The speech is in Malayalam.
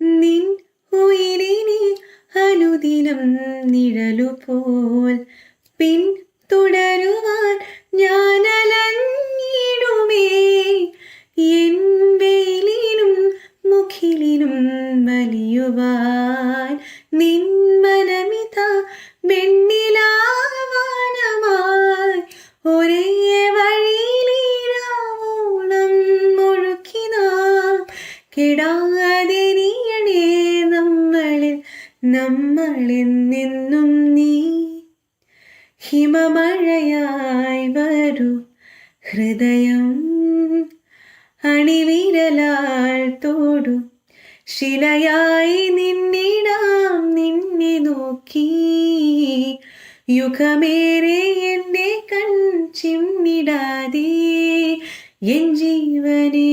നിൻ ഉയിരിനെ അനുദിനം നിഴലുപോൽ പിന്തുടരുവാൻ ഞാൻ അലഞ്ഞിടുമേ. എൻ വെയിലിനും മുഖിലിനും വലിയുവാൻ നിൻ മനമിത വെണ്ണിലാവാനമായി ഒരേ വഴിയിലീരാവോളം ഒഴുക്കി നാം കെടാതെനിയണേ നമ്മളെന്നെന്നും നീ. ഹിമമഴയായി വരൂ ഹൃദയം അണിവിരലാൽ തോടും ശിലയായി നിന്നെ നോക്കി യുഗമേറെ എന്നെ ചിമ്മിടാതെ എൻ ജീവനേ.